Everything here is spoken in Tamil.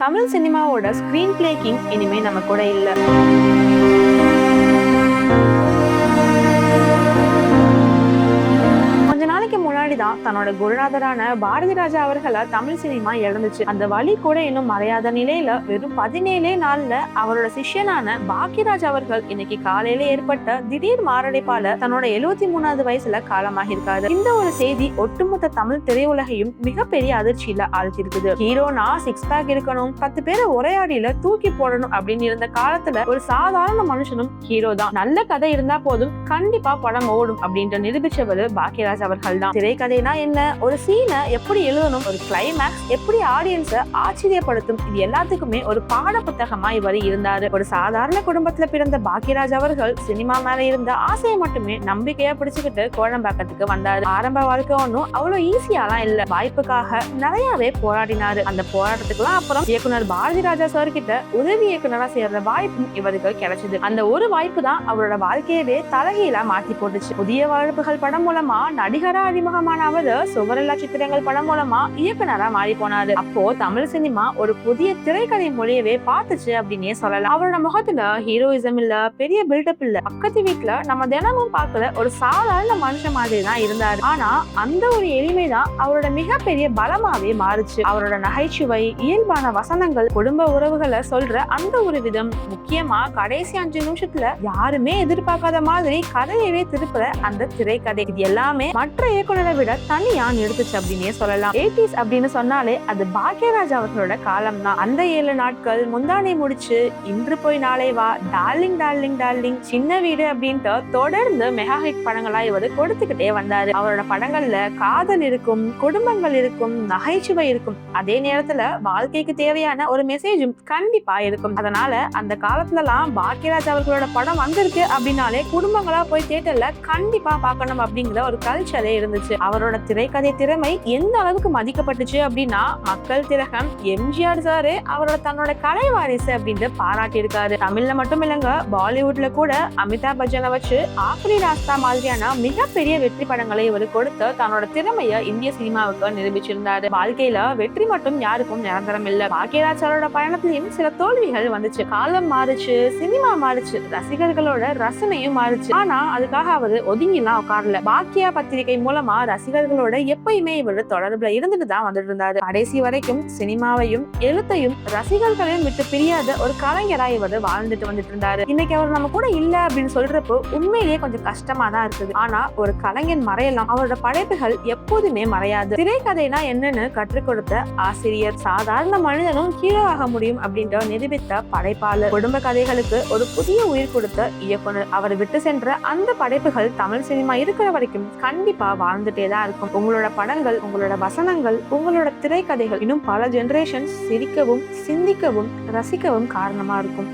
தமிழ் சினிமாவோட ஸ்கிரீன் பிளே கிங் இனிமே நம்ம கூட இல்ல. கொஞ்ச நாளைக்கு முன்னாடிதான் தன்னோட குருநாதரான பாரதி ராஜா அவர்களை தமிழ் சினிமா இழந்துச்சு. அந்த வழி கூட இன்னும் மறையாத நிலையில வெறும் 17 நாள்ல அவரோட சிஷ்யனான பாக்கியராஜ் அவர்கள் இன்னைக்கு காலையில ஏற்பட்ட திடீர் மாரடைப்பால தன்னோட 73வது வயசுல காலமாகிருக்காரு. இந்த ஒரு செய்தி ஒட்டுமொத்த தமிழ் திரையுலகையும் மிகப்பெரிய அதிர்ச்சியில ஆழ்த்திருக்குது. ஹீரோனா 6 பேக் இருக்கணும், 10 பேரை ஒரே அடியில தூக்கி போடணும் அப்படின்னு இருந்த காலத்துல ஒரு சாதாரண மனுஷனும் ஹீரோ தான். நல்ல கதை இருந்தா போதும், கண்டிப்பா படம் ஓடும் அப்படின்ற நிரூபிச்சவர் பாக்கியராஜ் அவர்கள் தான். திரைக்கதைனா என்ன, ஒரு சீனை எப்படி எழுதணும், ஒரு கிளைமேக்ஸ் எப்படி ஆடியன்ஸை ஆச்சரியப்படுத்தும், இது எல்லாத்துக்குமே ஒரு பாட புத்தகமா இவர் இருந்தாரு. ஒரு சாதாரண குடும்பத்துல பிறந்த பாக்கியராஜ் அவர்கள் சினிமா மேல இருந்த ஆசையை மட்டுமே நம்பிக்கையா பிடிச்சுக்கிட்டு கோடம்பாக்கத்துக்கு வந்தாரு. ஆரம்ப வாழ்க்கை ஒன்னும் அவ்வளவு ஈஸியாலாம் இல்ல. வாய்ப்புக்காக நிறையவே போராடினாரு. அந்த போராட்டத்துக்குலாம் அப்புறம் இயக்குனர் பாரதி ராஜா சார் கிட்ட உதவி இயக்குனரா சேர்ற வாய்ப்பும் இவருக்கு கிடைச்சது. அந்த ஒரு வாய்ப்பு தான் அவரோட வாழ்க்கையவே தலைகீழா மாற்றி போட்டுச்சு. புதிய வாழ்ப்புகள் படம் மூலமா நடிகரா அறிமுகமான அவர் சுவரில்லா சித்திரங்கள் படம் மூலமா இயக்குனரா மாறி போனாரு. அப்போ தமிழ் சினிமா ஒரு புதிய திரைக்கதை மொழியவே பார்த்துச்சு அப்படின்னே சொல்லலாம். அவரோட முகத்துல ஹீரோயிசம் இல்ல, பெரிய பில்டப் இல்ல, பக்கத்து வீட்டுல நம்ம தினமும் பார்க்கிற ஒரு சாதாரண மனுஷன் மாதிரி தான் இருந்தாரு. ஆனா அந்த ஒரு எளிமைதான் அவரோட மிகப்பெரிய பலமாவே மாறுச்சு. அவரோட நகைச்சுவை, இயல்பான வசனங்கள், குடும்ப உறவுகளை சொல்ற அந்த ஒரு விதம், முக்கியமா கடைசி 5 நிமிஷத்துல யாருமே எதிர்பார்க்காத மாதிரி கதையவே திருப்புற அந்த திரைக்கதை, இது எல்லாமே மற்ற இயக்குனரை விட தனியா நிறுத்துச்சு அப்படின்னே சொல்லலாம். 80s அப்படின்னு சொன்னாலே அது பாக்கியராஜ் அவர்களோட காலம் தான். அந்த 7 நாட்கள், முந்தானை முடிச்சு, இன்று போய் நாளை வா, டார்லிங் டார்லிங் டார்லிங், சின்ன வீடு அப்படின்ட்டு தொடர்ந்து மெகா ஹிட் படங்களா இவர் கொடுத்துக்கிட்டே வந்தாரு. அவரோட படங்கள்ல காதல் இருக்கும், குடும்பங்கள் இருக்கும், நகைச்சுவை இருக்கும், அதே நேரத்துல வாழ்க்கைக்கு தேவையான ஒரு மெசேஜும் கண்டிப்பா இருக்கும். அதனால அந்த காலத்துல எல்லாம் பாக்கியராஜ் அவர்களோட படம் வந்திருக்கு அப்படின்னாலே குடும்பங்களா போய் தியேட்டர்ல கண்டிப்பா பார்க்கணும் அப்படிங்கிற ஒரு கல்ச்சரே இருந்துச்சு. அவரோட திரைக்கதை திறமை எந்த அளவுக்கு மதிக்கப்பட்டுச்சு அப்படின்னா, மக்கள் திலகம் எம்ஜிஆர் சாரு அவரோட தன்னோட கலை வாரிசு அப்படின்னு பாராட்டி இருக்காரு. தமிழ்ல மட்டும் இல்லங்க, பாலிவுட்ல கூட அமிதாப் பச்சனை வச்சு ஆக்ரி ராஸ்தா மாதிரியான மிகப்பெரிய வெற்றி படங்களை இவர் கொடுத்து தன்னோட திறமைய இந்திய சினிமாவுக்கு நிரூபிச்சிருந்தாரு. வாழ்க்கையில வெற்றி மட்டும் யாருக்கும் நிரந்தரம் இல்ல. பாக்கியராஜ் சாரோட பயணத்திலையும் சில தோல்விகள் வந்துச்சு. காலம் மாறுச்சு, சினிமா மாறுச்சு, ரசிகர்களோட ரசனையும் மாறுச்சு. ஆனா அதுக்காக அவரு ஒதுங்கிலாம் உட்காரல. பாக்கியா பத்திரிகை மூலமா ரசிகர்களோட எப்பயுமே இவர் தொடர்புல இருந்துட்டு தான் வந்துட்டு இருந்தாரு. கடைசி வரைக்கும் சினிமாவையும் எழுத்தையும் ரசிகர்களையும் விட்டு பிரியாத ஒரு கலைஞரா இவர் வாழ்ந்துட்டு வந்துட்டு இருந்தாரு. இன்னைக்கு அவர் நம்ம கூட இல்ல அப்படின்னு சொல்றப்போ உண்மையிலேயே கொஞ்சம் கஷ்டமா தான் இருக்குது. ஆனா ஒரு கலைஞன் மறையலாம், அவரோட படைப்புகள் எப்போதுமே மறையாது. திரைக்கதைனா என்னன்னு கற்றுக் கொடுத்த ஆசிரியர், சாதாரண மனிதனும் ஹீரோ ஆக முடியும் அப்படின்ற நிரூபித்த படைப்பாளர், குடும்ப கதைகளுக்கு ஒரு புதிய உயிர் கொடுத்த இயக்குனர், அவர் விட்டு சென்ற அந்த படைப்புகள் தமிழ் சினிமா இருக்கிற வரைக்கும் கண்டிப்பா வாழ்ந்துட்டே தான் இருக்கும். உங்களோட படங்கள், உங்களோட வசனங்கள், உங்களோட திரைக்கதைகள் இன்னும் பல ஜெனரேஷன்ஸ் சிரிக்கவும், சிந்திக்கவும், ரசிக்கவும் காரணமா இருக்கும்.